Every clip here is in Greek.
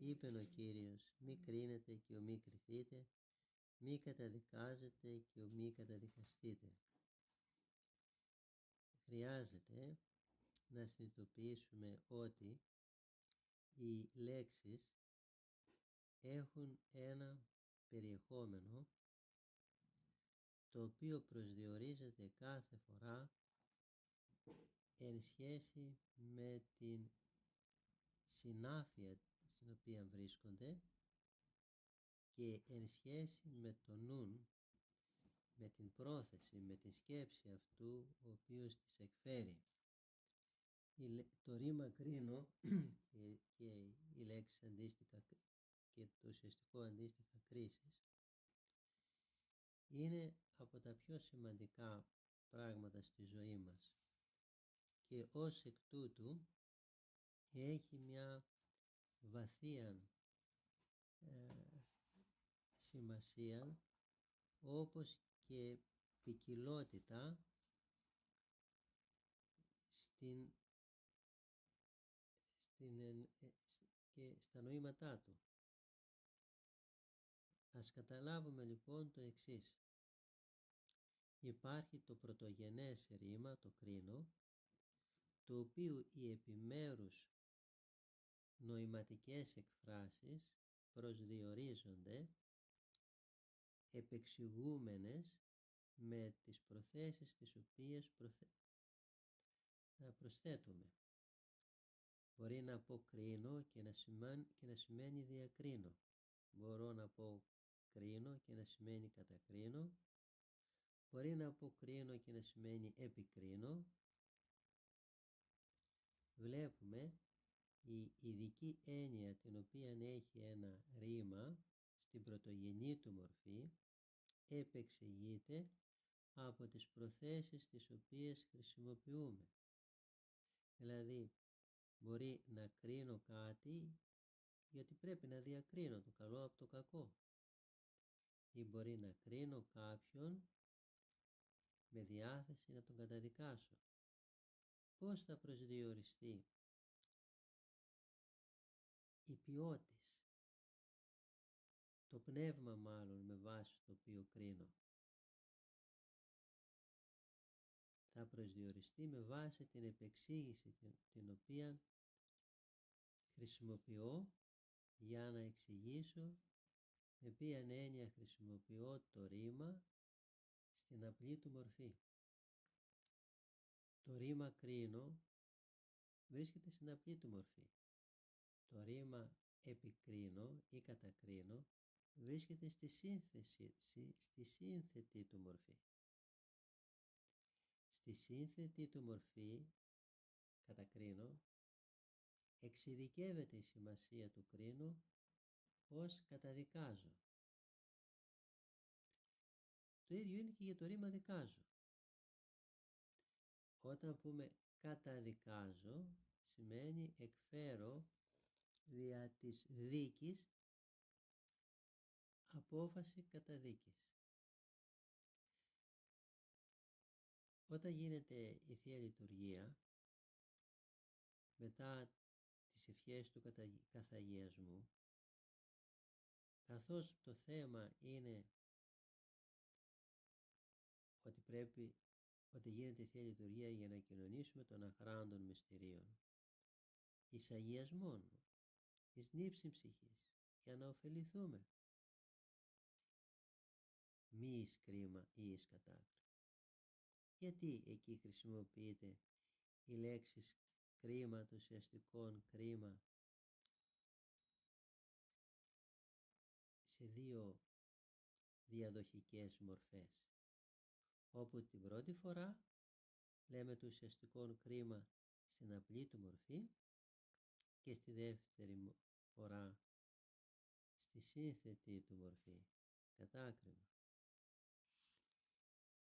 Είπεν ο Κύριος, μη κρίνετε και μη κριθείτε, μη καταδικάζετε και μη καταδικαστείτε. Χρειάζεται να συνειδητοποιήσουμε ότι οι λέξεις έχουν ένα περιεχόμενο το οποίο προσδιορίζεται κάθε φορά εν σχέση με την συνάφεια στην οποία βρίσκονται και εν σχέση με το νουν, με την πρόθεση, με την σκέψη αυτού ο οποίος τις εκφέρει. Το ρήμα κρίνω και η λέξη αντίστοιχα και το ουσιαστικό αντίστοιχα κρίσης είναι από τα πιο σημαντικά πράγματα στη ζωή μας και ως εκ τούτου έχει μια βαθία σημασία, όπως και ποικιλότητα και στα νοήματά του. Ας καταλάβουμε λοιπόν το εξής. Υπάρχει το πρωτογενές ρήμα, το κρίνω, το οποίο οι επιμέρους νοηματικές εκφράσεις προσδιορίζονται επεξηγούμενες με τις προθέσεις τις οποίες προσθέτουμε. Μπορεί να πω κρίνω και να σημαίνει διακρίνω. Μπορώ να πω κρίνω και να σημαίνει κατακρίνω. Μπορεί να πω κρίνω και να σημαίνει επικρίνω. Βλέπουμε η ειδική έννοια την οποία έχει ένα ρήμα στην πρωτογενή του μορφή επεξηγείται από τις προθέσεις τις οποίες χρησιμοποιούμε. Δηλαδή μπορεί να κρίνω κάτι γιατί πρέπει να διακρίνω το καλό από το κακό, ή μπορεί να κρίνω κάποιον με διάθεση να τον καταδικάσω. Πώς θα προσδιοριστεί η ποιότης, το πνεύμα μάλλον με βάση το οποίο κρίνω? Θα προσδιοριστεί με βάση την επεξήγηση την οποία χρησιμοποιώ για να εξηγήσω με ποια έννοια χρησιμοποιώ το ρήμα στην απλή του μορφή. Το ρήμα κρίνω βρίσκεται στην απλή του μορφή. Το ρήμα επικρίνω ή κατακρίνω βρίσκεται στη σύνθετη του μορφή. Στη σύνθετη του μορφή, κατακρίνω, εξειδικεύεται η σημασία του κρίνω ως καταδικάζω. Το ίδιο είναι και για το ρήμα δικάζω. Όταν πούμε καταδικάζω, σημαίνει εκφέρω δια της δίκης απόφαση καταδίκης. Όταν γίνεται η Θεία Λειτουργία, μετά τις ευχές του καθαγιασμού, καθώς το θέμα είναι ότι γίνεται η Θεία Λειτουργία για να κοινωνήσουμε των αχράντων μυστηρίων, εις αγιασμόν, εις νύψη ψυχής, για να ωφεληθούμε, μη εις κρίμα ή εις κατάκριμα. Γιατί εκεί χρησιμοποιείται η λέξη κρίμα, το ουσιαστικό κρίμα, σε δύο διαδοχικές μορφές, όπου την πρώτη φορά λέμε το ουσιαστικό κρίμα στην απλή του μορφή και στη δεύτερη φορά στη σύνθετη του μορφή, κατάκριμα.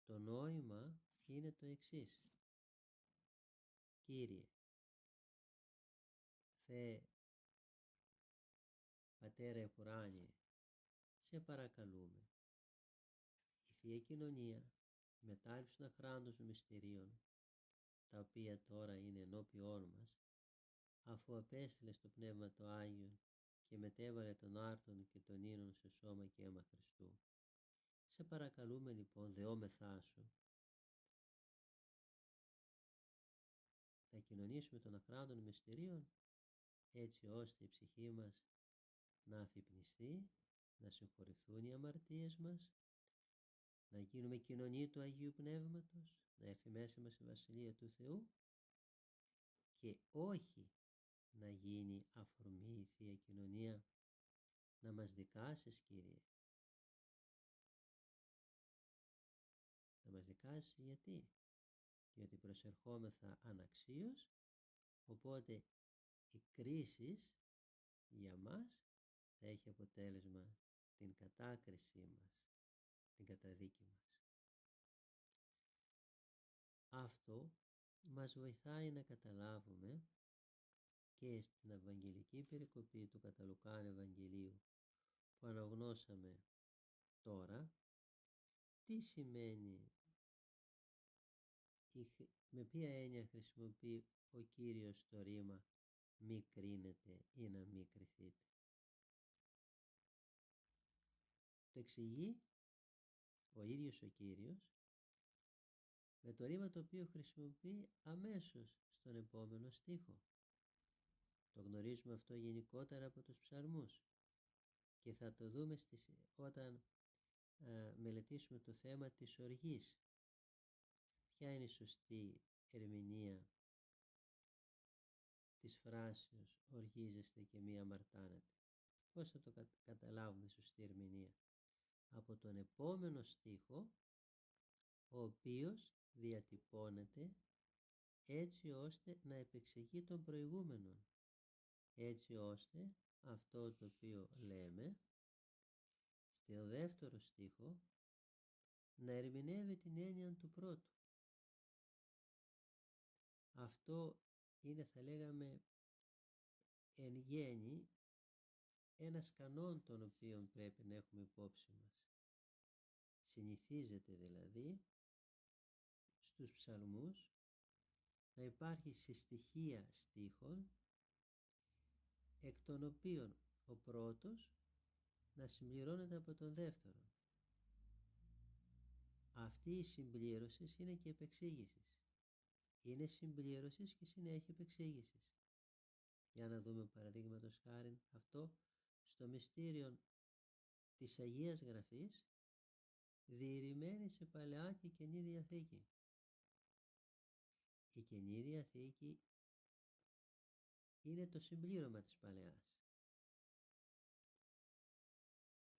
Το νόημα είναι το εξής. Κύριε, Θεέ, Πατέρα Επουράνιε, σε παρακαλούμε, η Θεία Κοινωνία, η μετάληψη των αχράντων μυστηρίων, τα οποία τώρα είναι ενώπιόν μας, αφού απέστειλες το Πνεύμα το Άγιο και μετέβαλε τον άρτον και τον ίνον σε σώμα και αίμα Χριστού. Σε παρακαλούμε λοιπόν, δεόμεθά σου, να κοινωνήσουμε των ακράδων μυστηρίων, έτσι ώστε η ψυχή μας να αφυπνιστεί, να συγχωρηθούν οι αμαρτίες μας, να γίνουμε κοινωνία του Αγίου Πνεύματος, να έρθει μέσα μας η Βασιλεία του Θεού και όχι να γίνει αφορμή η Θεία Κοινωνία να μας δικάσεις, Κύριε. Να μας δικάσεις γιατί προσερχόμεθα αναξίως, οπότε η κρίση για μας θα έχει αποτέλεσμα την κατάκρισή μας, την καταδίκη μας. Αυτό μας βοηθάει να καταλάβουμε και στην Ευαγγελική περικοπή του κατά Λουκάν Ευαγγελίου που αναγνώσαμε τώρα, τι σημαίνει, με ποια έννοια χρησιμοποιεί ο Κύριος το ρήμα μη κρίνετε ή να μη κριθείτε. Το εξηγεί ο ίδιος ο Κύριος με το ρήμα το οποίο χρησιμοποιεί αμέσως στον επόμενο στίχο. Το γνωρίζουμε αυτό γενικότερα από τους ψαλμούς και θα το δούμε όταν μελετήσουμε το θέμα της οργής. Ποια είναι η σωστή ερμηνεία της φράσεως οργίζεστε και μη αμαρτάνετε? Πώς θα το καταλάβουμε η σωστή ερμηνεία? Από τον επόμενο στίχο, ο οποίος διατυπώνεται έτσι ώστε να επεξηγεί τον προηγούμενον, έτσι ώστε αυτό το οποίο λέμε στο δεύτερο στίχο να ερμηνεύει την έννοια του πρώτου. Αυτό είναι, θα λέγαμε, εν γέννη ένας κανόν τον οποίο πρέπει να έχουμε υπόψη μας. Συνηθίζεται δηλαδή στους ψαλμούς να υπάρχει συστοιχεία στίχων, εκ των οποίων ο πρώτος να συμπληρώνεται από τον δεύτερο. Αυτή η συμπλήρωση είναι και επεξήγηση. Είναι συμπλήρωση και συνέχεια επεξήγηση. Για να δούμε παραδείγματος χάριν αυτό στο μυστήριο της Αγίας Γραφής, διηρημένη σε Παλαιά και Καινή Διαθήκη. Η Καινή Διαθήκη είναι το συμπλήρωμα της Παλαιάς.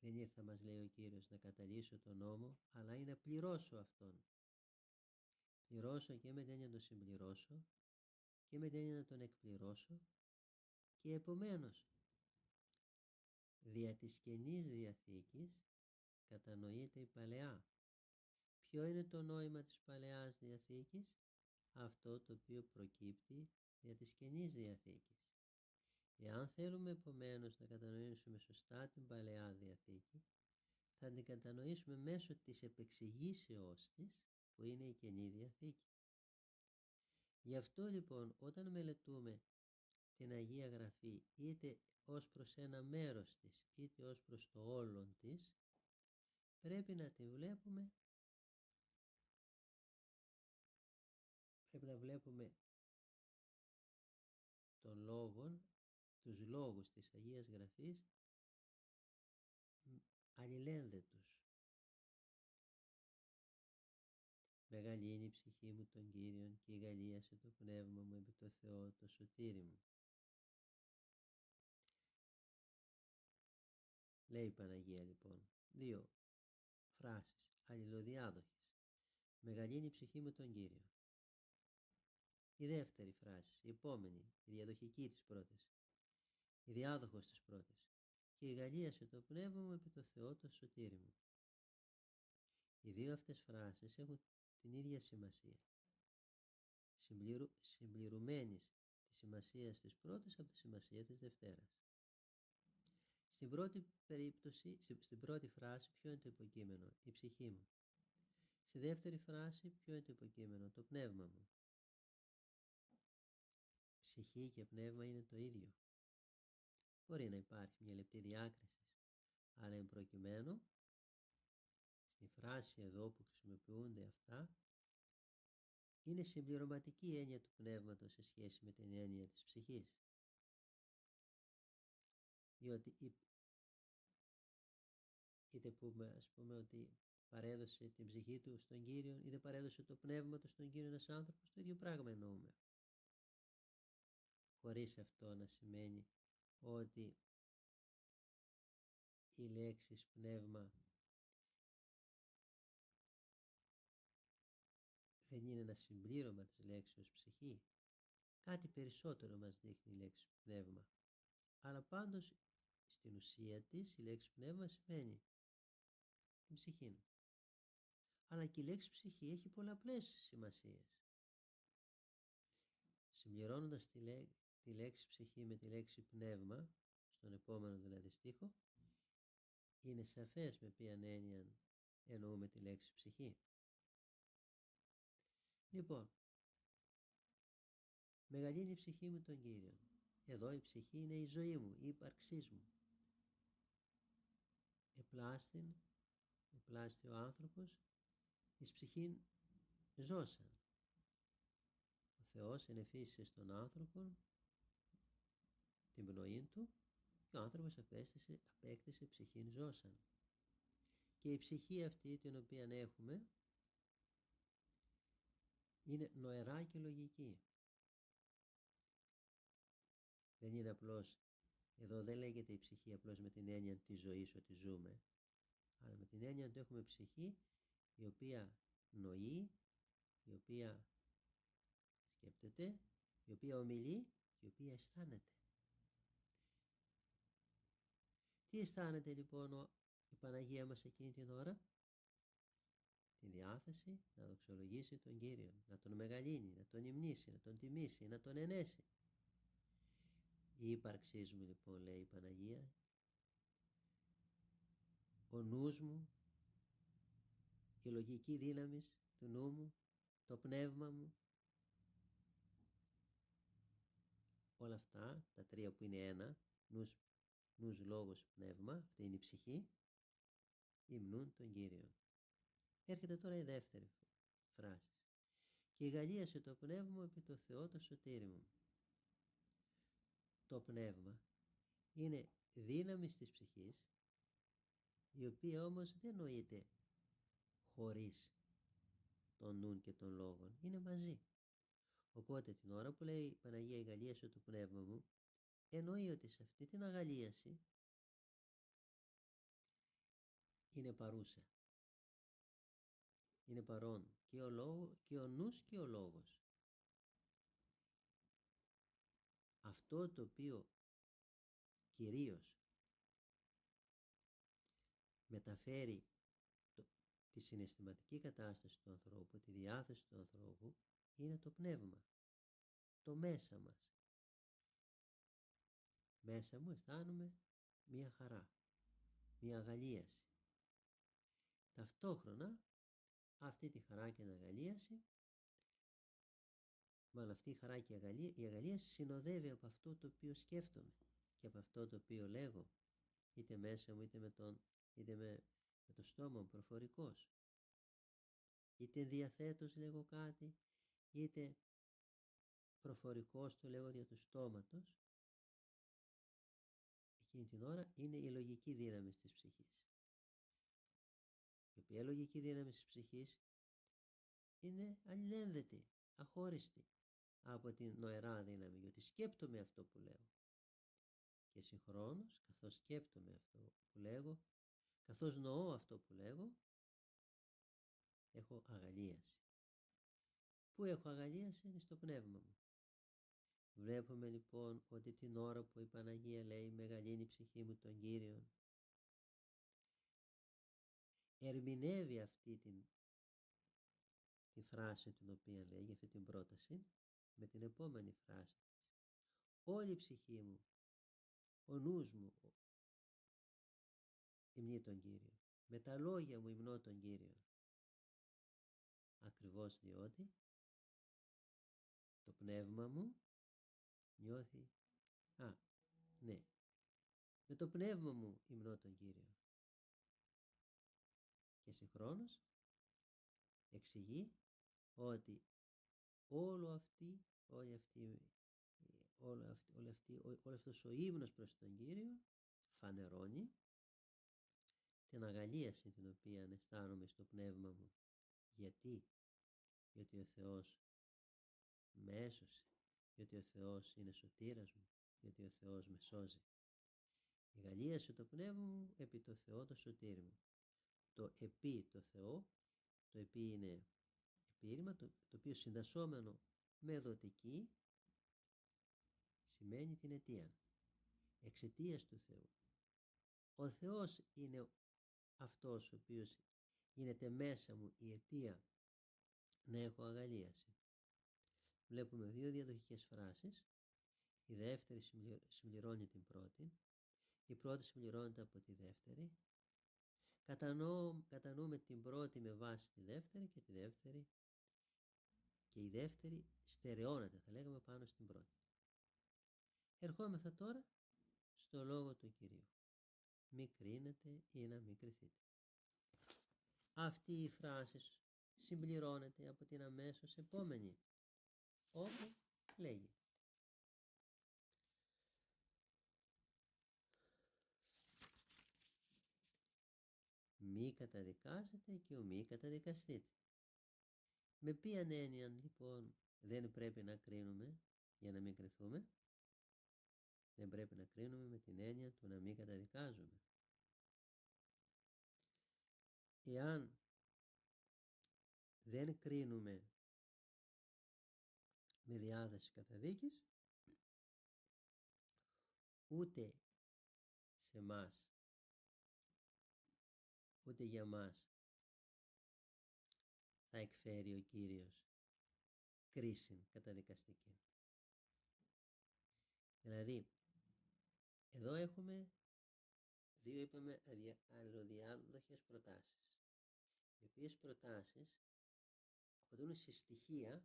Δεν ήρθα, μας λέει ο Κύριος, να καταλύσω τον νόμο, αλλά είναι να πληρώσω αυτόν. Πληρώσω και με την έννοια να τον συμπληρώσω και με την έννοια να τον εκπληρώσω, και επομένως δια της Καινής Διαθήκης κατανοείται η Παλαιά. Ποιο είναι το νόημα της Παλαιάς Διαθήκης? Αυτό το οποίο προκύπτει δια της Καινής Διαθήκης. Εάν θέλουμε επομένως να κατανοήσουμε σωστά την Παλαιά Διαθήκη, θα την κατανοήσουμε μέσω της επεξηγήσεώς της, που είναι η Καινή Διαθήκη. Γι' αυτό λοιπόν όταν μελετούμε την Αγία Γραφή, είτε ως προς ένα μέρος της είτε ως προς το όλον της, πρέπει να τη βλέπουμε, πρέπει να βλέπουμε τους λόγους της Αγίας Γραφής αλληλένδετους. Μεγάλη είναι η ψυχή μου των Κύριων και ηγαλίασε το πνεύμα μου επί το Θεό το σωτήρι μου. Λέει η Παναγία λοιπόν δύο φράσεις αλληλοδιάδοχες. Μεγάλη είναι η ψυχή μου των Κύριων. Η δεύτερη φράση, η επόμενη, η διαδοχική της πρώτης, η διάδοχος της πρώτης, και ηγαλίασε το πνεύμα μου επί το Θεό το σωτήρι μου. Οι δύο αυτές φράσεις έχουν την ίδια σημασία, συμπληρωμένης τη σημασία της πρώτης από τη σημασία της δευτέρας. Στην πρώτη περίπτωση, στην πρώτη φράση, ποιο είναι το υποκείμενο? Η ψυχή μου. Στη δεύτερη φράση, ποιο είναι το υποκείμενο? Το πνεύμα μου. Ψυχή και πνεύμα είναι το ίδιο. Μπορεί να υπάρχει μια λεπτή διάκριση, αλλά εν προκειμένου, στη φράση εδώ που χρησιμοποιούνται αυτά, είναι συμπληρωματική η έννοια του πνεύματος σε σχέση με την έννοια της ψυχής. Διότι είτε πούμε, ας πούμε, ότι παρέδωσε την ψυχή του στον Κύριο, είτε παρέδωσε το πνεύμα του στον Κύριο ένας άνθρωπος, το ίδιο πράγμα εννοούμε. Χωρίς αυτό να σημαίνει ότι η λέξη πνεύμα δεν είναι ένα συμπλήρωμα της λέξης ψυχή. Κάτι περισσότερο μας δείχνει η λέξη πνεύμα. Αλλά πάντως στην ουσία της η λέξη πνεύμα σημαίνει την ψυχή. Αλλά και η λέξη ψυχή έχει πολλαπλές σημασίες. Συμπληρώνοντας τη λέξη ψυχή με τη λέξη πνεύμα, στον επόμενο δηλαδή στίχο, είναι σαφές με ποιαν έννοια εννοούμε τη λέξη ψυχή. Λοιπόν, μεγαλύνει η ψυχή μου τον Κύριο. Εδώ η ψυχή είναι η ζωή μου, η ύπαρξή μου. Επλάστη ο άνθρωπος, εις ψυχήν ζώσαν. Ο Θεός ενεφύσισε στον άνθρωπο την πνοή του και ο άνθρωπος απέκτησε ψυχήν ζώσαν. Και η ψυχή αυτή την οποία έχουμε είναι νοερά και λογική. Δεν είναι απλώς, εδώ δεν λέγεται η ψυχή απλώς με την έννοια της ζωής ότι ζούμε, αλλά με την έννοια ότι έχουμε ψυχή η οποία νοεί, η οποία σκέπτεται, η οποία ομιλεί, η οποία αισθάνεται. Τι αισθάνεται λοιπόν η Παναγία μας εκείνη την ώρα? Τη διάθεση να δοξολογήσει τον Κύριο, να τον μεγαλύνει, να τον υμνήσει, να τον τιμήσει, να τον ενέσει. Η ύπαρξή μου λοιπόν, λέει η Παναγία, ο νους μου, η λογική δύναμη του νου μου, το πνεύμα μου, όλα αυτά, τα τρία που είναι ένα, νους, λόγος, πνεύμα, αυτή είναι η ψυχή, υμνούν τον Κύριο. Έρχεται τώρα η δεύτερη φράση. Και γαλλίασε το πνεύμα επί το Θεό το σωτήρι μου. Το πνεύμα είναι δύναμη της ψυχής, η οποία όμως δεν νοείται χωρίς τον νουν και τον λόγον, είναι μαζί. Οπότε την ώρα που λέει η Παναγία η γαλλίασε το πνεύμα μου, εννοεί ότι σε αυτή την αγαλίαση είναι παρούσα. Είναι παρόν και ο νους και ο λόγος. Αυτό το οποίο κυρίως μεταφέρει τη συναισθηματική κατάσταση του ανθρώπου, τη διάθεση του ανθρώπου, είναι το πνεύμα, το μέσα μας. Μέσα μου αισθάνομαι μία χαρά, μία αγαλίαση. Ταυτόχρονα αυτή τη χαρά και την αγαλίαση, μάλλον αυτή η χαρά και η αγαλίαση συνοδεύει από αυτό το οποίο σκέφτομαι και από αυτό το οποίο λέγω, είτε μέσα μου είτε με το στόμα μου προφορικός, είτε διαθέτως λέγω κάτι, είτε προφορικός το λέγω δια του στόματος. Εκείνη την ώρα είναι η λογική δύναμη της ψυχής, η οποία λογική δύναμη της ψυχής είναι αλληλένδετη, αχώριστη από την νοερά δύναμη, γιατί σκέπτομαι αυτό που λέω και συγχρόνως καθώς σκέπτομαι αυτό που λέγω, καθώς νοώ αυτό που λέγω, έχω αγαλίαση. Πού έχω αγαλίαση? Είναι στο πνεύμα μου. Βλέπουμε λοιπόν ότι την ώρα που η Παναγία λέει μεγαλύνει η ψυχή μου τον Κύριον, ερμηνεύει αυτή τη φράση την οποία λέει, αυτή την πρόταση, με την επόμενη φράση της. Όλη η ψυχή μου, ο νους μου υμνεί τον Κύριο. Με τα λόγια μου υμνώ τον Κύριο. Ακριβώς διότι το πνεύμα μου νιώθει, ναι, Με το πνεύμα μου υμνώ τον Κύριο. Και συγχρόνως εξηγεί ότι όλο αυτός ο ύμνος προς τον Κύριο φανερώνει την αγαλίαση την οποία αισθάνομαι στο πνεύμα μου. Γιατί ο Θεός με έσωσε, γιατί ο Θεός είναι σωτήρας μου, γιατί ο Θεός με σώζει. Η αγαλίαση το πνεύμα μου επί το Θεό το σωτήρι μου. Το επί το Θεό, το επί είναι επίρρημα, το οποίο συντασσόμενο με δοτική σημαίνει την αιτία, εξαιτίας του Θεού. Ο Θεός είναι αυτός ο οποίος γίνεται μέσα μου η αιτία να έχω αγαλίαση. Βλέπουμε δύο διαδοχικές φράσεις. Η δεύτερη συμπληρώνει την πρώτη, η πρώτη συμπληρώνεται από τη δεύτερη. Κατανοούμε την πρώτη με βάση τη δεύτερη και η δεύτερη στερεώνεται, θα λέγαμε, πάνω στην πρώτη. Ερχόμεθα τώρα στο λόγο του Κυρίου. Μη κρίνετε ή να μη κριθείτε. Αυτή η φράση συμπληρώνεται από την αμέσως επόμενη, όπου λέγει: μη καταδικάσετε και μη καταδικαστείτε. Με ποιαν έννοια λοιπόν δεν πρέπει να κρίνουμε για να μην κριθούμε? Δεν πρέπει να κρίνουμε με την έννοια του να μην καταδικάζουμε. Εάν δεν κρίνουμε με διάθεση καταδίκης, ούτε σε μας, ούτε για μας θα εκφέρει ο Κύριος κρίση καταδικαστική. Δηλαδή, εδώ έχουμε δύο, είπαμε, αλλοδιάδοχες προτάσεις, οι οποίες προτάσεις αποτελούν συστοιχεία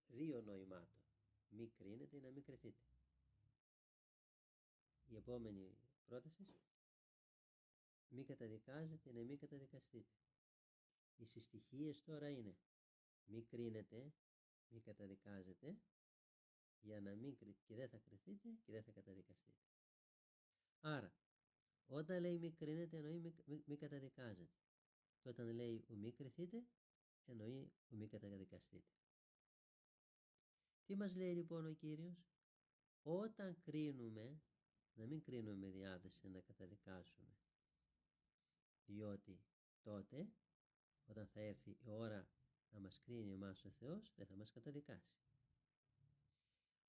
δύο νοημάτων. Μη κρίνετε ή να μην κριθείτε. Η επόμενη πρόταση: μη καταδικάζετε ή να μην καταδικαστείτε. Οι συστοιχίες τώρα είναι: μη κρίνετε, μη καταδικάζετε, για να μην και δεν θα κριθείτε και δεν θα καταδικαστείτε. Άρα, όταν λέει μη κρίνετε, εννοεί μη καταδικάζετε. Και όταν λέει μη κριθείτε, εννοεί μη καταδικαστείτε. Τι μας λέει λοιπόν ο Κύριος? Όταν κρίνουμε, να μην κρίνουμε με διάθεση να καταδικάσουμε, διότι τότε, όταν θα έρθει η ώρα να μας κρίνει εμάς ο Θεός, δεν θα μας καταδικάσει.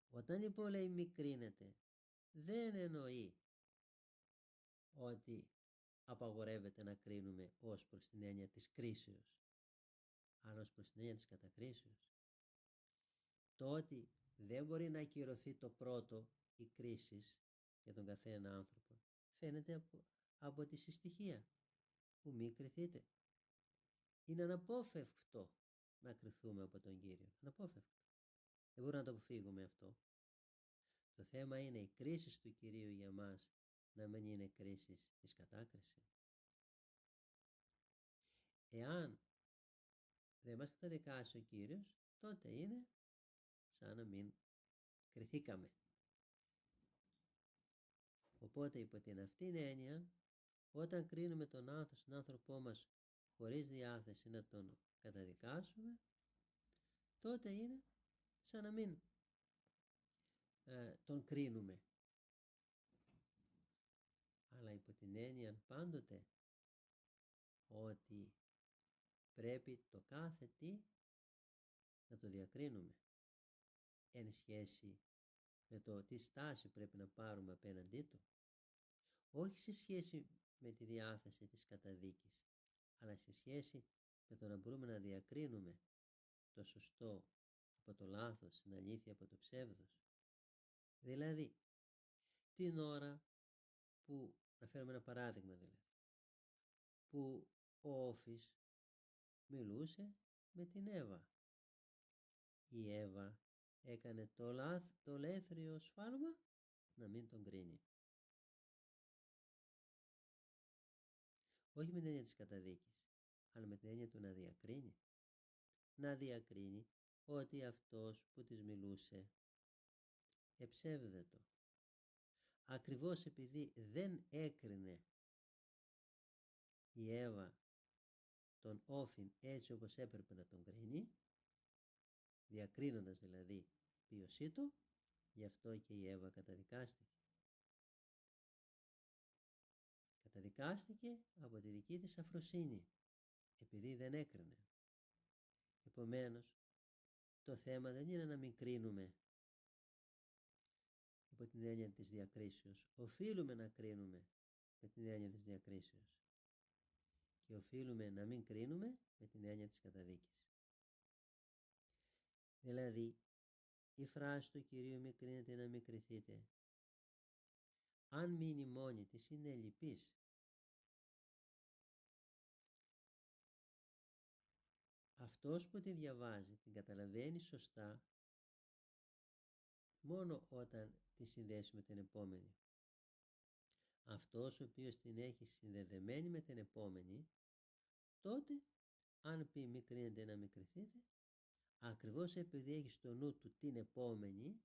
Όταν λοιπόν λέει μη κρίνετε, δεν εννοεί ότι απαγορεύεται να κρίνουμε ως προς την έννοια της κρίσεως, αλλά ως προς την έννοια της κατακρίσεως. Το ότι δεν μπορεί να ακυρωθεί το πρώτο, η κρίση για τον καθένα άνθρωπο, φαίνεται από τη συστοιχεία που μη κριθείτε. Είναι αναπόφευκτο να κριθούμε από τον Κύριο. Αναπόφευκτο. Δεν μπορούμε να το αποφύγουμε αυτό. Το θέμα είναι η κρίση του Κυρίου για μας να μην είναι κρίση της κατάκρισης. Εάν δεν μας καταδικάσει ο Κύριος, τότε είναι σαν να μην κριθήκαμε. Οπότε υπό την αυτήν έννοια, όταν κρίνουμε τον άνθρωπό μας χωρίς διάθεση να τον καταδικάσουμε, τότε είναι σαν να μην τον κρίνουμε. Αλλά υπό την έννοια πάντοτε ότι πρέπει το κάθε τι να το διακρίνουμε εν σχέση με το τι στάση πρέπει να πάρουμε απέναντί του, όχι σε σχέση με τη διάθεση της καταδίκης, αλλά σε σχέση με το να μπορούμε να διακρίνουμε το σωστό από το λάθος, την αλήθεια από το ψεύδος. Δηλαδή, την ώρα που, να φέρουμε ένα παράδειγμα δηλαδή, που ο Όφης μιλούσε με την Εύα. Η Εύα έκανε το λέθριο σφάλμα, να μην τον κρίνει. Όχι με την έννοια της καταδίκης, αλλά με την έννοια του να διακρίνει. Να διακρίνει ότι αυτός που της μιλούσε εψεύδετο. Ακριβώς επειδή δεν έκρινε η Εύα τον Όφιν έτσι όπως έπρεπε να τον κρίνει, διακρίνοντας δηλαδή ποιος του, γι' αυτό και η Εύα καταδικάστηκε. Καταδικάστηκε από τη δική της αφροσύνη, επειδή δεν έκρινε. Επομένως, το θέμα δεν είναι να μην κρίνουμε υπό την έννοια της διακρίσεως. Οφείλουμε να κρίνουμε με την έννοια της διακρίσεως. Και οφείλουμε να μην κρίνουμε με την έννοια της καταδίκης. Δηλαδή, η φράση του Κυρίου «μη κρίνετε να μην κριθείτε», αν μείνει μόνη της, είναι λυπής. Αυτός που τη διαβάζει την καταλαβαίνει σωστά μόνο όταν τη συνδέσει με την επόμενη. Αυτός ο οποίος την έχει συνδεδεμένη με την επόμενη, τότε αν πει «μη κρίνετε να μην κριθείτε», ακριβώς επειδή έχει στο νου του την επόμενη,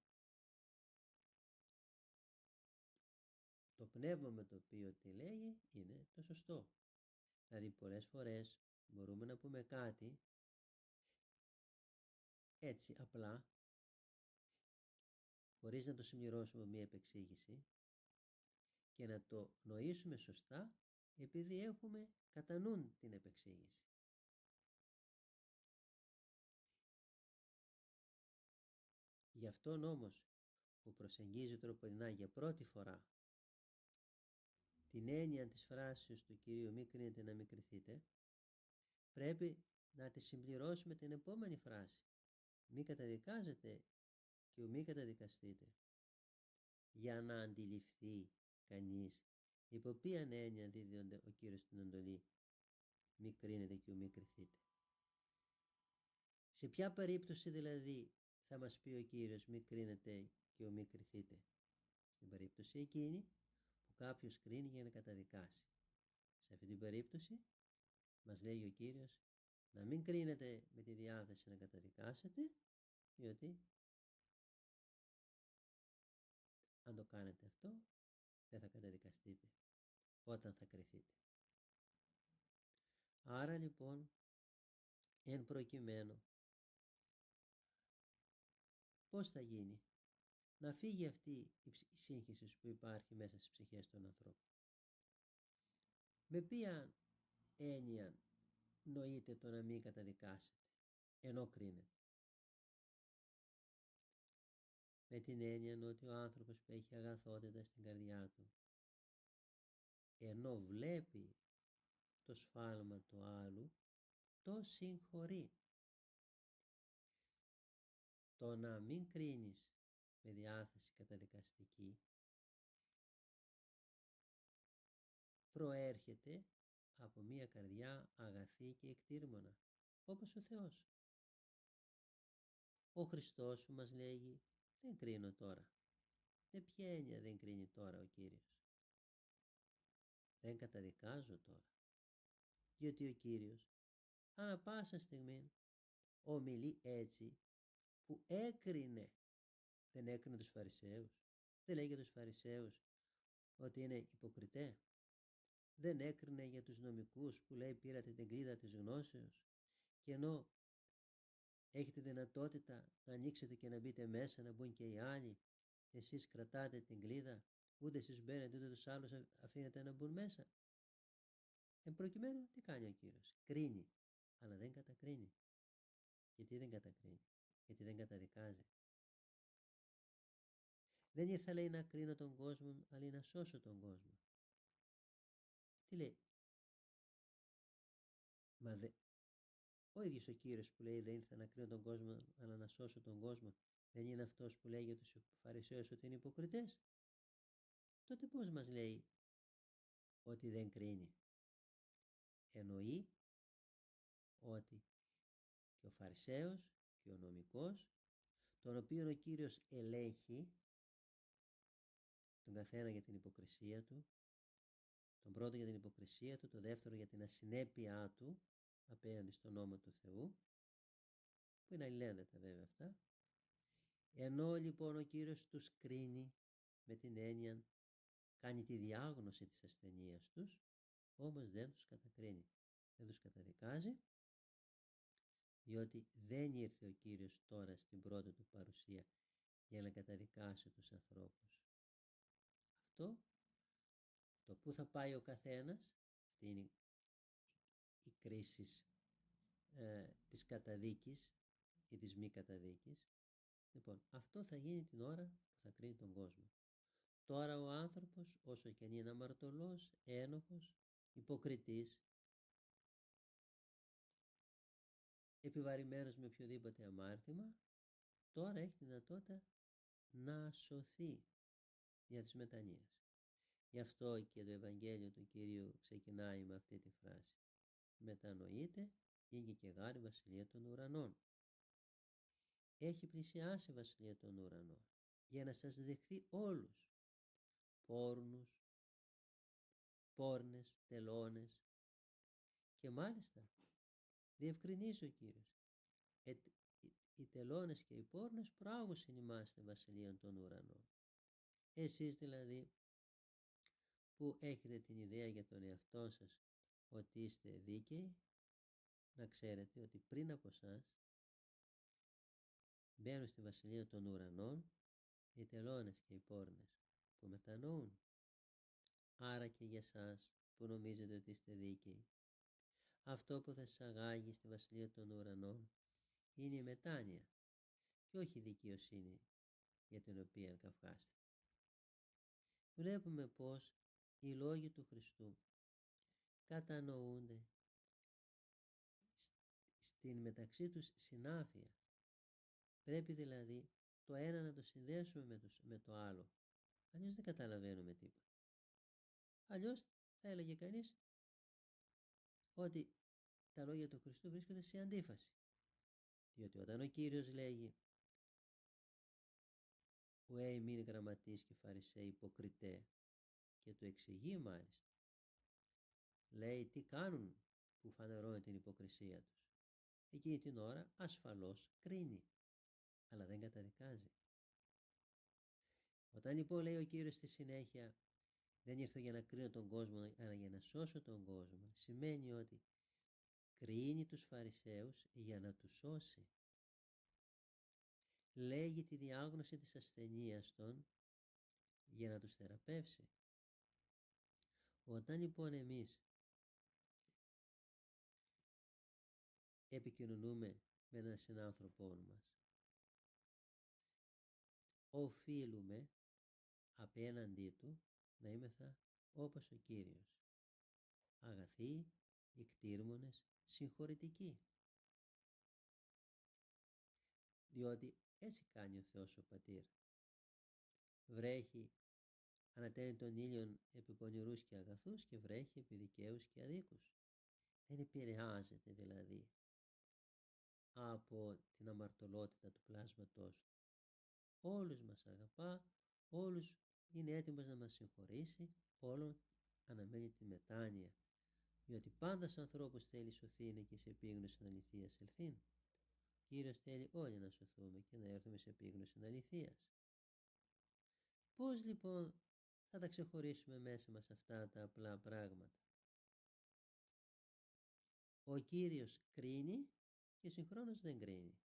το πνεύμα με το οποίο τη λέγει είναι το σωστό. Δηλαδή πολλές φορές μπορούμε να πούμε κάτι έτσι απλά, χωρίς να το συμπληρώσουμε μία επεξήγηση, και να το νοήσουμε σωστά επειδή έχουμε κατά νου την επεξήγηση. Γι' αυτόν όμως που προσεγγίζει τροποντινά για πρώτη φορά την έννοια της φράσης του Κυρίου «μη κρίνετε να μην κριθείτε», πρέπει να τη συμπληρώσουμε την επόμενη φράση «μη καταδικάζετε και μη καταδικαστείτε», για να αντιληφθεί κανείς υπό ποιαν έννοια δίδονται ο Κύριος την εντολή «μη κρίνετε και μη κριθείτε». Σε ποια περίπτωση δηλαδή θα μας πει ο Κύριος «μη κρίνετε και μη κριθείτε»? Στην περίπτωση εκείνη που κάποιος κρίνει για να καταδικάσει. Σε αυτή την περίπτωση μας λέει ο Κύριος να μην κρίνετε με τη διάθεση να καταδικάσετε, διότι αν το κάνετε αυτό δεν θα καταδικαστείτε όταν θα κριθείτε. Άρα λοιπόν, εν προκειμένου, πώς θα γίνει? Να φύγει αυτή η σύγχυση που υπάρχει μέσα στις ψυχές των ανθρώπων. Με ποια έννοια νοείται το να μην καταδικάσετε ενώ κρίνετε? Με την έννοια ότι ο άνθρωπος που έχει αγαθότητα στην καρδιά του, ενώ βλέπει το σφάλμα του άλλου, το συγχωρεί. Το να μην κρίνεις με διάθεση καταδικαστική προέρχεται από μια καρδιά αγαθή και εκτήρμονα, όπως ο Θεός. Ο Χριστός που μας λέγει δεν κρίνω τώρα. Με ποια έννοια δεν κρίνει τώρα ο Κύριος? Δεν καταδικάζω τώρα. Γιατί ο Κύριος ανά πάσα στιγμή ομιλεί έτσι που έκρινε. Δεν έκρινε τους Φαρισαίους. Δεν λέει για τους Φαρισαίους ότι είναι υποκριτέ. Δεν έκρινε για τους νομικούς που λέει πήρατε την κλίδα της γνώσεως, και ενώ έχετε δυνατότητα να ανοίξετε και να μπείτε μέσα, να μπουν και οι άλλοι, εσείς κρατάτε την κλίδα, ούτε εσείς μπαίνετε ούτε τους άλλους αφήνετε να μπουν μέσα. Εν προκειμένου, τι κάνει ο Κύριος? Κρίνει, αλλά δεν κατακρίνει. Γιατί δεν κατακρίνει? Γιατί δεν καταδικάζει. Δεν ήρθα, λέει, να κρίνω τον κόσμο, αλλά να σώσω τον κόσμο. Τι λέει? Ο ίδιος ο Κύριος που λέει δεν ήρθα να κρίνω τον κόσμο, αλλά να σώσω τον κόσμο, δεν είναι αυτός που λέει για τους Φαρισαίους ότι είναι υποκριτές? Τότε πώς μας λέει ότι δεν κρίνει? Εννοεί ότι και ο Φαρισαίος και ο νομικός τον οποίο ο Κύριος ελέγχει τον καθένα για την υποκρισία του, τον πρώτο για την υποκρισία του, το δεύτερο για την ασυνέπειά του απέναντι στον νόμο του Θεού, που είναι αλληλένδετα βέβαια αυτά. Ενώ λοιπόν ο Κύριος τους κρίνει με την έννοια, κάνει τη διάγνωση της ασθενείας τους, όμως δεν τους κατακρίνει, δεν τους καταδικάζει, διότι δεν ήρθε ο Κύριος τώρα στην πρώτη του παρουσία για να καταδικάσει τους ανθρώπους. Αυτό, το που θα πάει ο καθένας, αυτή είναι η κρίση της καταδίκης ή της μη καταδίκης. Λοιπόν, αυτό θα γίνει την ώρα που θα κρίνει τον κόσμο. Τώρα ο άνθρωπος, όσο και αν είναι αμαρτωλός, ένοχος, υποκριτής, επιβαρημένος με οποιοδήποτε αμάρτημα, τώρα έχει δυνατότητα να σωθεί για τις μετανοίες. Γι' αυτό και το Ευαγγέλιο του Κυρίου ξεκινάει με αυτή τη φράση: μετανοείτε, ήγη και γάρη βασιλεία των ουρανών. Έχει πλησιάσει η βασιλεία των ουρανών για να σας δεχθεί όλους, πόρνους, πόρνες, τελώνες, και μάλιστα διευκρινίζει ο Κύριος, οι τελώνες και οι πόρνες προάγουσιν ημάς στη βασιλεία των ουρανών. Εσείς δηλαδή που έχετε την ιδέα για τον εαυτό σας ότι είστε δίκαιοι, να ξέρετε ότι πριν από εσάς μπαίνουν στη βασιλεία των ουρανών οι τελώνες και οι πόρνες που μετανοούν. Άρα και για σας που νομίζετε ότι είστε δίκαιοι, αυτό που θα σας αγάγει στη βασιλεία των ουρανών είναι η μετάνοια και όχι η δικαιοσύνη για την οποία καυχάστε. Βλέπουμε πως οι λόγοι του Χριστού κατανοούνται στην μεταξύ τους συνάφεια. Πρέπει δηλαδή το ένα να το συνδέσουμε με το άλλο, αλλιώς δεν καταλαβαίνουμε τίποτα. Αλλιώς θα έλεγε κανείς ότι τα λόγια του Χριστού βρίσκονται σε αντίφαση, διότι όταν ο Κύριος λέγει «Ουέ μην γραμματείς και φαρισαίοι υποκριτέ», και το εξηγεί μάλιστα, λέει τι κάνουν που φανερώνει την υποκρισία τους, εκείνη την ώρα ασφαλώς κρίνει, αλλά δεν καταδικάζει. Όταν λοιπόν λέει ο Κύριος στη συνέχεια «Δεν ήρθω για να κρίνω τον κόσμο, αλλά για να σώσω τον κόσμο», σημαίνει ότι κρίνει τους Φαρισαίους για να τους σώσει. Λέγει τη διάγνωση της ασθενείας των για να τους θεραπεύσει. Όταν λοιπόν εμείς επικοινωνούμε με έναν συνάνθρωπό μας, οφείλουμε απέναντί του να είμεθα όπως ο Κύριος, αγαθοί, ικτήρμονες, συγχωρητικοί, διότι έτσι κάνει ο Θεός ο Πατήρ. Βρέχει, ανατέλει τον ήλιον επί πονηρούς και αγαθούς και βρέχει επί δικαίους και αδίκους. Δεν επηρεάζεται δηλαδή από την αμαρτωλότητα του πλάσματός του. Όλους μας αγαπά, όλους είναι έτοιμος να μας συγχωρήσει, όλων αναμένει τη μετάνοια, διότι πάντα στους ανθρώπους θέλει σωθήνε και σε επίγνωση αληθείας ελθύν. Ο Κύριος θέλει όλοι να σωθούμε και να έρθουμε σε επίγνωση αληθείας. Πώς λοιπόν θα τα ξεχωρίσουμε μέσα μας αυτά τα απλά πράγματα? Ο Κύριος κρίνει και συγχρόνως δεν κρίνει.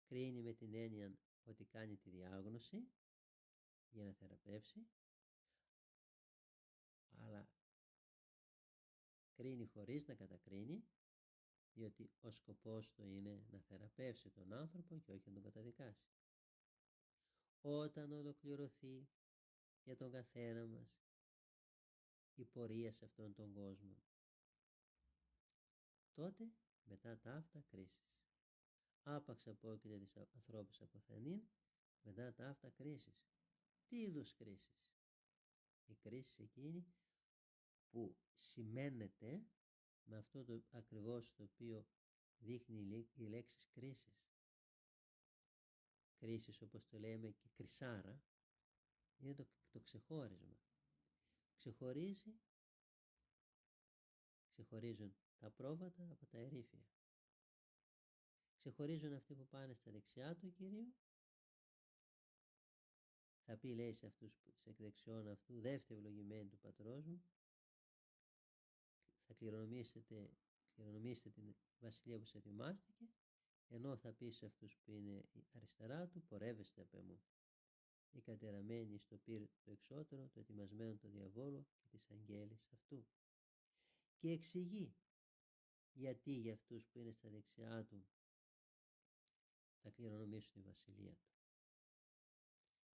Κρίνει με την έννοια ότι κάνει τη διάγνωση για να θεραπεύσει, αλλά κρίνει χωρίς να κατακρίνει, διότι ο σκοπός του είναι να θεραπεύσει τον άνθρωπο και όχι να τον καταδικάσει. Όταν ολοκληρωθεί για τον καθένα μας η πορεία σε αυτόν τον κόσμο, τότε μετά τα αυτά κρίσεις. Άπαξ απόκειται τις ανθρώπους αποθανήν, μετά τα αυτά κρίσεις. Τι είδους κρίσεις? Η κρίση εκείνη που σημαίνεται με αυτό το ακριβώς το οποίο δείχνει η λέξη κρίσεις. κρίσης, όπως το λέμε, και κρυσάρα, είναι το ξεχώρισμα. Ξεχωρίζουν τα πρόβατα από τα ερήφια. Ξεχωρίζουν αυτοί που πάνε στα δεξιά του Κυρίου. Θα πει, λέει, σε αυτούς που της εκδεξιών αυτού, δεύτε ευλογημένοι του πατρός μου, θα κληρονομήσετε την βασιλεία που σε ετοιμάστηκε, ενώ θα πει σε αυτούς που είναι αριστερά του, πορεύεστε απ' εμού, οι κατεραμένοι στο πύρ το εξώτερο, το ετοιμασμένο το διαβόλο και της αγγέλης αυτού. Και εξηγεί γιατί για αυτούς που είναι στα δεξιά του θα κληρονομήσουν τη βασιλεία του.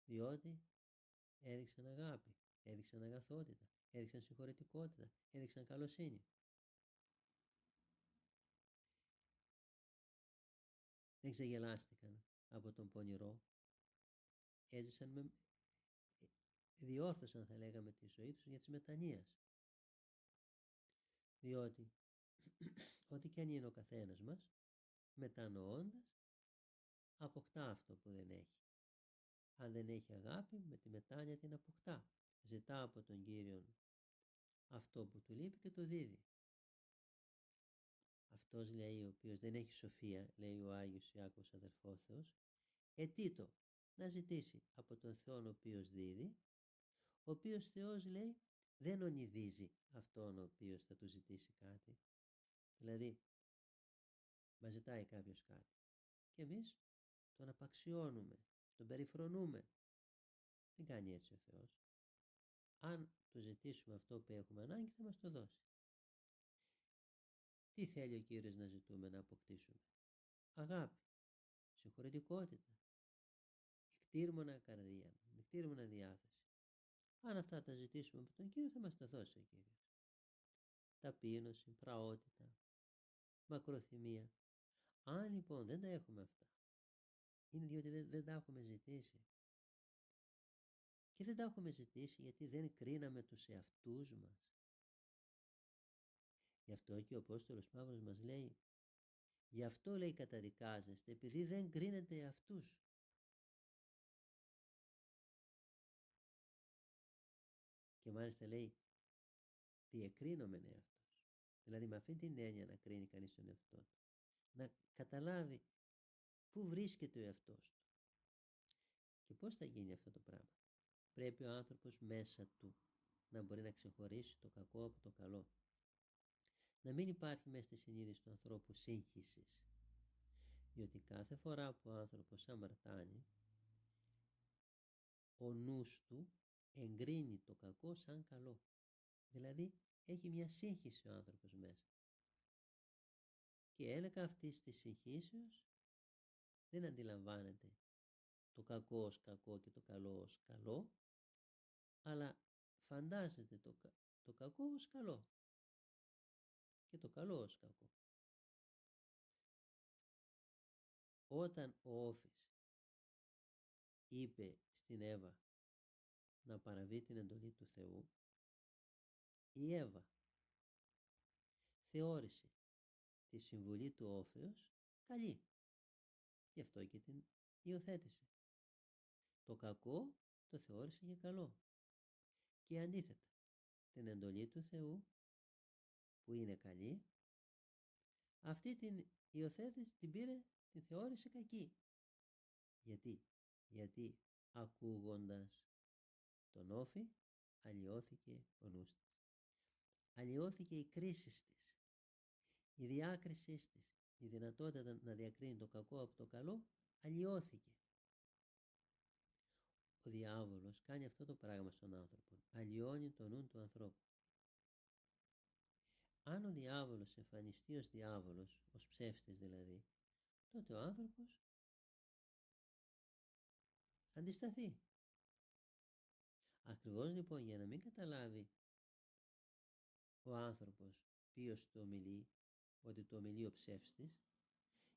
Διότι έδειξαν αγάπη, έδειξαν αγαθότητα, έδειξαν συγχωρετικότητα, έδειξαν καλοσύνη. Δεν ξεγελάστηκαν από τον πονηρό, έζησαν διόρθωσαν, θα λέγαμε, τη ζωή τους για της μετανοίας. Διότι ό,τι και αν είναι ο καθένας μας, μετανοώντας, αποκτά αυτό που δεν έχει. Αν δεν έχει αγάπη, με τη μετάνοια την αποκτά. Ζητά από τον Κύριον αυτό που του λείπει και το δίδει. Αυτός, λέει, ο οποίος δεν έχει σοφία, λέει ο Άγιος Ιάκωβος αδελφόθεος, ετήτο να ζητήσει από τον Θεόν ο οποίος δίδει, ο οποίος Θεός, λέει, δεν ονειδίζει αυτόν ο οποίος θα του ζητήσει κάτι. Δηλαδή, μας ζητάει κάποιος κάτι και εμείς τον απαξιώνουμε, τον περιφρονούμε. Δεν κάνει έτσι ο Θεός. Αν του ζητήσουμε αυτό που έχουμε ανάγκη, θα μας το δώσει. Τι θέλει ο Κύριος να ζητούμε, να αποκτήσουμε? Αγάπη, συγχωρετικότητα, εκτήρμονα καρδία, εκτήρμονα διάθεση. Αν αυτά τα ζητήσουμε από τον Κύριο, θα μας τα δώσει ο Κύριος. Ταπείνωση, πραότητα, μακροθυμία. Αν λοιπόν δεν τα έχουμε αυτά, είναι διότι δεν τα έχουμε ζητήσει. Και δεν τα έχουμε ζητήσει γιατί δεν κρίναμε τους εαυτούς μας. Γι' αυτό και ο Απόστολος Παύλος μας λέει, γι' αυτό, λέει, καταδικάζεστε, επειδή δεν κρίνετε εαυτούς. Και μάλιστα λέει, διεκρίνομεν εαυτούς. Δηλαδή με αυτή την έννοια να κρίνει κανείς τον εαυτό του. Να καταλάβει πού βρίσκεται ο εαυτός του. Και πώς θα γίνει αυτό το πράγμα? Πρέπει ο άνθρωπος μέσα του να μπορεί να ξεχωρίσει το κακό από το καλό. Να μην υπάρχει μέσα στη συνείδηση του ανθρώπου σύγχυσης. Διότι κάθε φορά που ο άνθρωπος αμαρτάνει, ο νους του εγκρίνει το κακό σαν καλό. Δηλαδή έχει μια σύγχυση ο άνθρωπος μέσα. Και ένεκα αυτής της συγχύσεως δεν αντιλαμβάνεται το κακό ως κακό και το καλό ως καλό, αλλά φαντάζεται το κακό ως καλό και το καλό ως κακό. Όταν ο Όφης είπε στην Εύα να παραβεί την εντολή του Θεού, η Εύα θεώρησε τη συμβουλή του Όφεως καλή. Γι' αυτό και την υιοθέτησε. Το κακό το θεώρησε για καλό. Και αντίθετα, την εντολή του Θεού που είναι καλή, αυτή την υιοθέτησε, την πήρε, την θεώρησε κακή. Γιατί ακούγοντας τον Όφη αλλοιώθηκε ο νους της. Αλλοιώθηκε η κρίση της, η διάκρισή της, η δυνατότητα να διακρίνει το κακό από το καλό αλλοιώθηκε. Ο διάβολος κάνει αυτό το πράγμα στον άνθρωπο, αλλοιώνει το νου του ανθρώπου. Αν ο διάβολος εμφανιστεί ως διάβολος, ως ψεύτης δηλαδή, τότε ο άνθρωπος θα αντισταθεί. Ακριβώς λοιπόν για να μην καταλάβει ο άνθρωπος ποιος το ομιλεί, ότι το ομιλεί ο ψεύστης,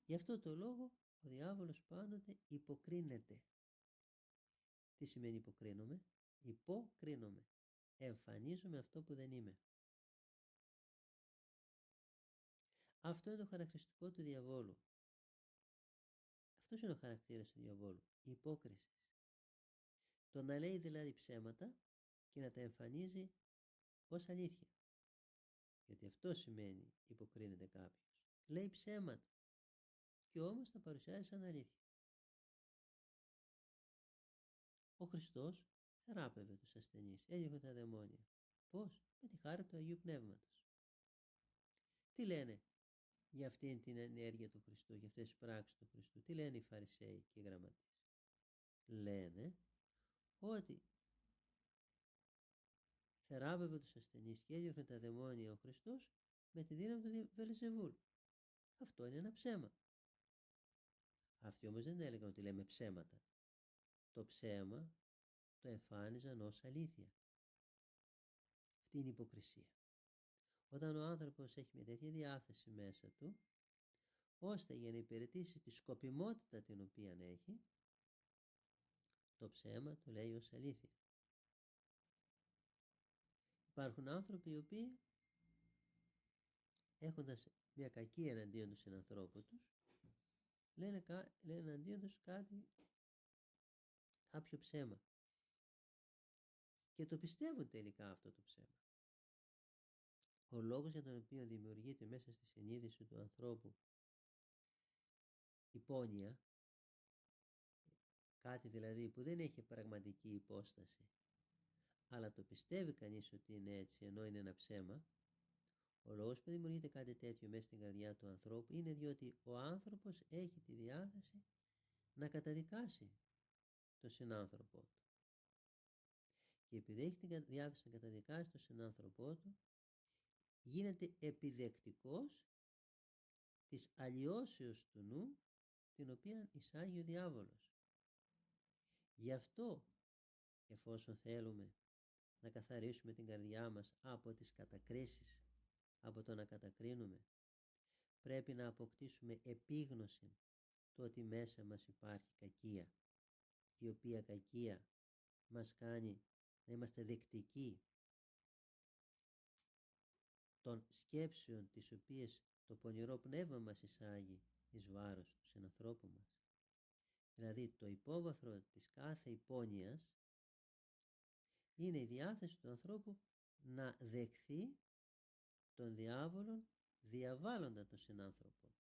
γι' αυτό το λόγο ο διάβολος πάντοτε υποκρίνεται. Τι σημαίνει υποκρίνομαι? Υποκρίνομαι. Εμφανίζομαι αυτό που δεν είμαι. Αυτό είναι το χαρακτηριστικό του διαβόλου. Αυτός είναι ο χαρακτήρας του διαβόλου, η υπόκριση. Το να λέει δηλαδή ψέματα και να τα εμφανίζει ως αλήθεια. Γιατί αυτό σημαίνει υποκρίνεται κάποιος. Λέει ψέματα και όμως τα παρουσιάζει σαν αλήθεια. Ο Χριστός θεράπευε τους ασθενείς, έδιωχνε τα δαιμόνια. Πώς? Με τη χάρη του Αγίου Πνεύματος. Τι λένε για αυτήν την ενέργεια του Χριστού, για αυτές τις πράξεις του Χριστού? Τι λένε οι Φαρισαίοι και οι γραμματείς? Λένε ότι θεράπευε τους ασθενείς και έδιωχνε τα δαιμόνια ο Χριστός με τη δύναμη του Βελζεβούλ. Αυτό είναι ένα ψέμα. Αυτοί όμως δεν έλεγαν ότι λέμε ψέματα. Το ψέμα το εμφάνιζαν ως αλήθεια. Αυτή είναι η υποκρισία. Όταν ο άνθρωπος έχει μια τέτοια διάθεση μέσα του, ώστε για να υπηρετήσει τη σκοπιμότητα την οποία έχει, το ψέμα το λέει ως αλήθεια. Υπάρχουν άνθρωποι οι οποίοι, έχοντας μια κακία εναντίον του συνανθρώπου τους, λένε εναντίον τους κάποιο ψέμα και το πιστεύουν τελικά αυτό το ψέμα. Ο λόγος για τον οποίο δημιουργείται μέσα στη συνείδηση του ανθρώπου υπόνοια, κάτι δηλαδή που δεν έχει πραγματική υπόσταση, αλλά το πιστεύει κανείς ότι είναι έτσι ενώ είναι ένα ψέμα, ο λόγος που δημιουργείται κάτι τέτοιο μέσα στην καρδιά του ανθρώπου είναι διότι ο άνθρωπος έχει τη διάθεση να καταδικάσει τον συνάνθρωπό του. Και επειδή έχει τη διάθεση να καταδικάσει τον συνάνθρωπό του, γίνεται επιδεκτικός της αλλοιώσεως του νου, την οποία εισάγει ο διάβολος. Γι' αυτό, εφόσον θέλουμε να καθαρίσουμε την καρδιά μας από τις κατακρίσεις, από το να κατακρίνουμε, πρέπει να αποκτήσουμε επίγνωση το ότι μέσα μας υπάρχει κακία, η οποία κακία μας κάνει να είμαστε δεκτικοί των σκέψεων τις οποίες το πονηρό πνεύμα μας εισάγει εις βάρος του συνανθρώπου μας. Δηλαδή το υπόβαθρο της κάθε υπόνοιας είναι η διάθεση του ανθρώπου να δεχθεί τον διάβολον διαβάλλοντα τον συνάνθρωπο του.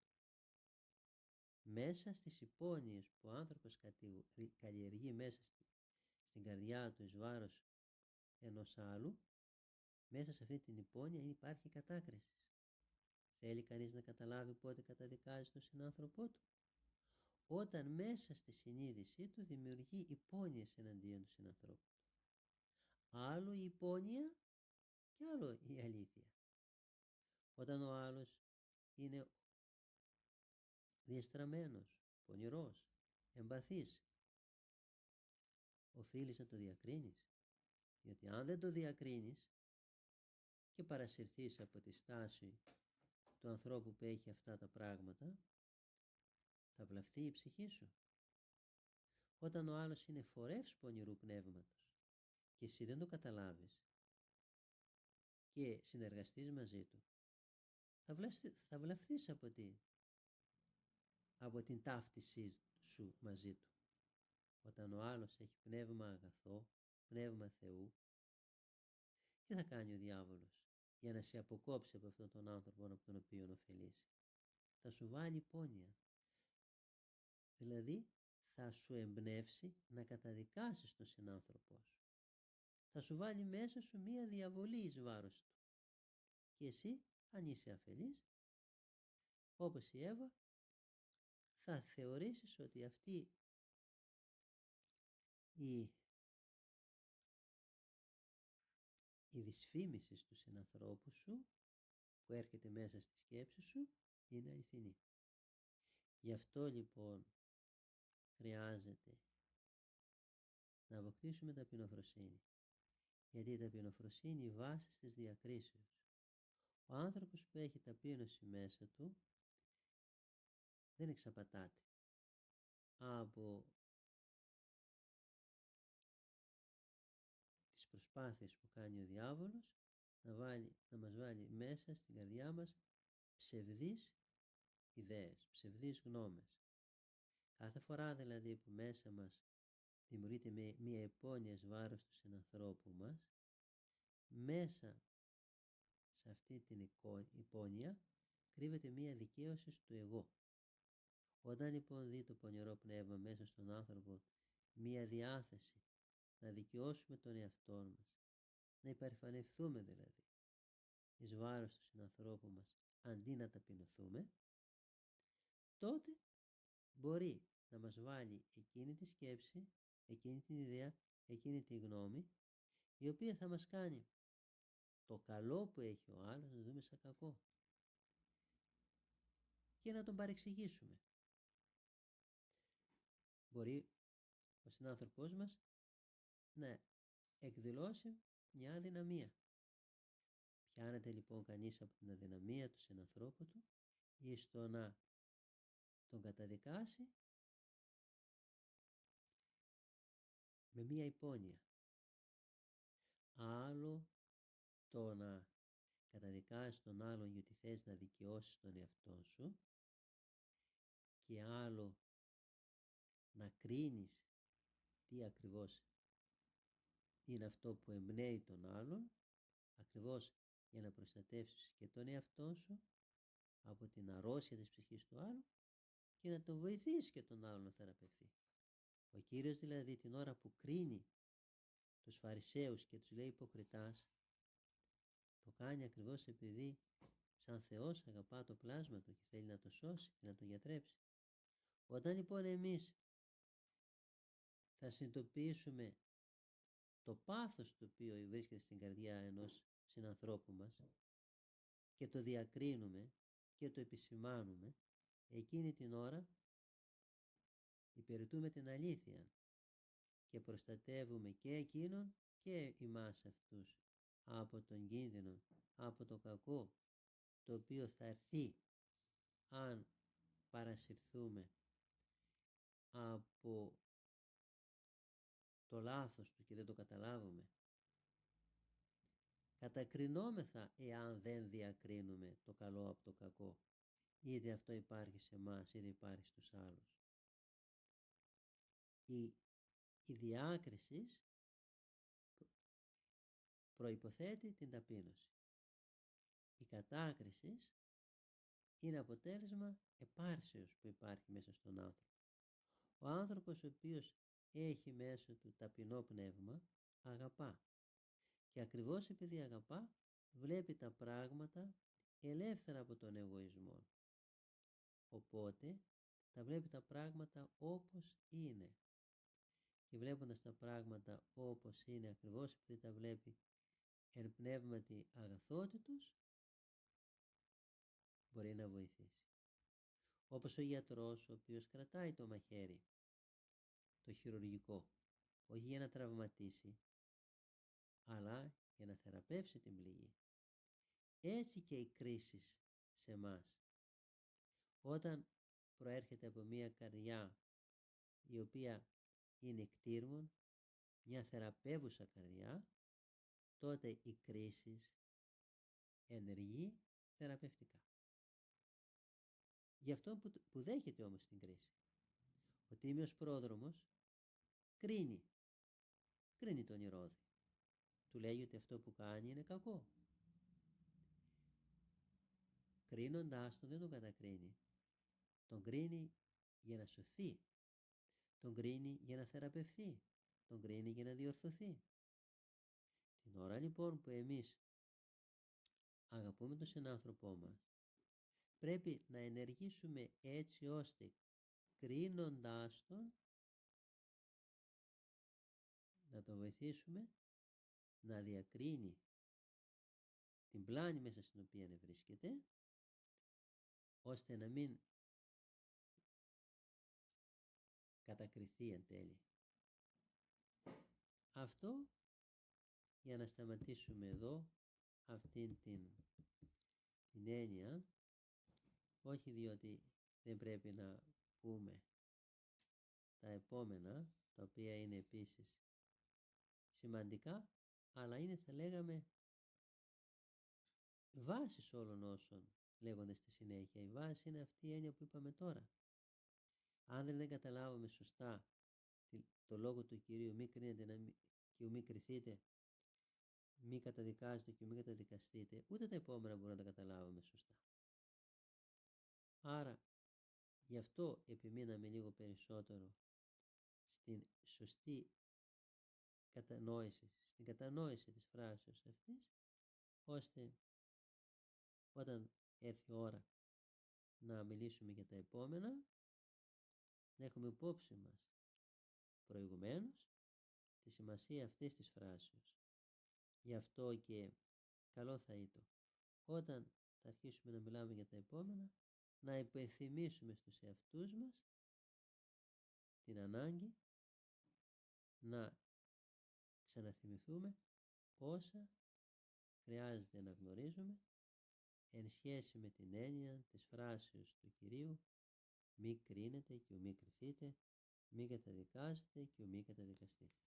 Μέσα στις υπόνοιες που ο άνθρωπος καλλιεργεί μέσα στην καρδιά του εις βάρος ενός άλλου, μέσα σε αυτή την υπόνοια υπάρχει κατάκριση. Θέλει κανείς να καταλάβει πότε καταδικάζει τον συνάνθρωπό του? Όταν μέσα στη συνείδησή του δημιουργεί υπόνοιες εναντίον του συνανθρώπου του. Άλλο η υπόνοια και άλλο η αλήθεια. Όταν ο άλλος είναι διεστραμμένος, πονηρός, εμπαθής, οφείλεις να το διακρίνεις. Γιατί αν δεν το διακρίνεις και παρασυρθείς από τη στάση του ανθρώπου που έχει αυτά τα πράγματα, θα βλαφθεί η ψυχή σου. Όταν ο άλλος είναι φορεύς πονηρού πνεύματος και εσύ δεν το καταλάβεις και συνεργαστείς μαζί του, θα βλαφθείς από την ταύτισή σου μαζί του. Όταν ο άλλος έχει πνεύμα αγαθό, πνεύμα Θεού, τι θα κάνει ο διάβολος για να σε αποκόψει από αυτόν τον άνθρωπο από τον οποίο ωφελείσαι? Θα σου βάλει υπόνοια. Δηλαδή θα σου εμπνεύσει να καταδικάσεις τον συνάνθρωπό σου. Θα σου βάλει μέσα σου μία διαβολή εις βάρος του. Και εσύ, αν είσαι αφελής, όπως η Εύα, θα θεωρήσεις ότι αυτή η δυσφήμιση του συνανθρώπου σου που έρχεται μέσα στη σκέψη σου είναι αληθινή. Γι' αυτό λοιπόν χρειάζεται να αποκτήσουμε ταπεινοφροσύνη. Γιατί η ταπεινοφροσύνη είναι η βάση της διακρίσεως. Ο άνθρωπος που έχει ταπείνωση μέσα του δεν εξαπατάται από τις προσπάθειες που κάνει ο διάβολος να μας βάλει μέσα στην καρδιά μας ψευδείς ιδέες, ψευδείς γνώμες. Κάθε φορά δηλαδή που μέσα μας δημιουργείται μία υπόνοια εις βάρος του συνανθρώπου μας, μέσα σε αυτή την υπόνοια κρύβεται μία δικαίωση του εγώ. Όταν λοιπόν δει το πονηρό πνεύμα μέσα στον άνθρωπο μία διάθεση να δικαιώσουμε τον εαυτό μας, να υπερηφανευθούμε δηλαδή εις βάρος του συνανθρώπου μας αντί να ταπεινωθούμε, τότε μπορεί να μας βάλει εκείνη τη σκέψη, εκείνη την ιδέα, εκείνη τη γνώμη, η οποία θα μας κάνει το καλό που έχει ο άλλος να δούμε σαν κακό και να τον παρεξηγήσουμε. Μπορεί ο συνάνθρωπός μας να εκδηλώσει μια αδυναμία. Πιάνεται λοιπόν κανείς από την αδυναμία του συνανθρώπου του ή στο να τον καταδικάσει με μία υπόνοια. Άλλο το να καταδικάσεις τον άλλον γιατί θες να δικαιώσεις τον εαυτό σου και άλλο να κρίνεις τι ακριβώς είναι αυτό που εμπνέει τον άλλον, ακριβώς για να προστατεύσεις και τον εαυτό σου από την αρρώστια της ψυχής του άλλου και να τον βοηθήσεις και τον άλλον να θεραπευθεί. Ο Κύριος δηλαδή την ώρα που κρίνει τους Φαρισαίους και τους λέει υποκριτάς, το κάνει ακριβώς επειδή σαν Θεός αγαπά το πλάσμα του και θέλει να το σώσει και να το γιατρέψει. Όταν λοιπόν εμείς θα συνειδητοποιήσουμε το πάθος το οποίο βρίσκεται στην καρδιά ενός συνανθρώπου μας και το διακρίνουμε και το επισημάνουμε, εκείνη την ώρα υπηρετούμε την αλήθεια και προστατεύουμε και εκείνον και εμάς αυτούς από τον κίνδυνο, από το κακό το οποίο θα έρθει αν παρασυρθούμε από το λάθος του και δεν το καταλάβουμε. Κατακρινόμεθα εάν δεν διακρίνουμε το καλό από το κακό, είτε αυτό υπάρχει σε εμάς είτε υπάρχει στους άλλους. Η διάκριση προϋποθέτει την ταπείνωση. Η κατάκριση είναι αποτέλεσμα επάρσεως που υπάρχει μέσα στον άνθρωπο. Ο άνθρωπος ο οποίος έχει μέσα του ταπεινό πνεύμα αγαπά και ακριβώς επειδή αγαπά βλέπει τα πράγματα ελεύθερα από τον εγωισμό, οπότε τα βλέπει τα πράγματα όπως είναι και βλέποντας τα πράγματα όπως είναι ακριβώς επειδή τα βλέπει εν πνεύματι αγαθότητος μπορεί να βοηθήσει. Όπως ο γιατρός ο οποίος κρατάει το μαχαίρι, το χειρουργικό, όχι για να τραυματίσει αλλά για να θεραπεύσει την πληγή. Έτσι και οι κρίσεις σε μας, όταν προέρχεται από μια καρδιά η οποία είναι κτήρμον, μια θεραπεύουσα καρδιά, τότε η κρίση ενεργεί θεραπευτικά. Γι' αυτό που δέχεται όμως την κρίση, ο τίμιος πρόδρομος κρίνει τον Ηρώδη. Του λέει ότι αυτό που κάνει είναι κακό. Κρίνοντάς τον δεν τον κατακρίνει. Τον κρίνει για να σωθεί. Τον κρίνει για να θεραπευθεί. Τον κρίνει για να διορθωθεί. Την ώρα λοιπόν που εμείς αγαπούμε τον συνάνθρωπό μας, πρέπει να ενεργήσουμε έτσι ώστε κρίνοντάς τον να τον βοηθήσουμε να διακρίνει την πλάνη μέσα στην οποία βρίσκεται, ώστε να μην κατακριθεί εν τέλει. Αυτό για να σταματήσουμε εδώ αυτήν την έννοια, όχι διότι δεν πρέπει να πούμε τα επόμενα, τα οποία είναι επίσης σημαντικά, αλλά είναι, θα λέγαμε, βάσης όλων όσων λέγονται στη συνέχεια. Η βάση είναι αυτή η έννοια που είπαμε τώρα. αν δεν καταλάβουμε σωστά το λόγο του Κυρίου, μη κρίνετε και μη κριθείτε, μη καταδικάζετε και μη καταδικαστείτε, ούτε τα επόμενα μπορούμε να τα καταλάβουμε σωστά. Άρα γι' αυτό επιμείναμε λίγο περισσότερο στην σωστή κατανόηση, στην κατανόηση της φράσεως αυτής, ώστε όταν έρθει η ώρα να μιλήσουμε για τα επόμενα, να έχουμε υπόψη μας προηγουμένως τη σημασία αυτής της φράσεως. Γι' αυτό και καλό θα ήταν όταν θα αρχίσουμε να μιλάμε για τα επόμενα, να υπενθυμίσουμε στους εαυτούς μας την ανάγκη να ξαναθυμηθούμε όσα χρειάζεται να γνωρίζουμε εν σχέση με την έννοια της φράσεως του Κυρίου, μη κρίνετε και μη κριθείτε, μη καταδικάζετε και μη καταδικαστείτε.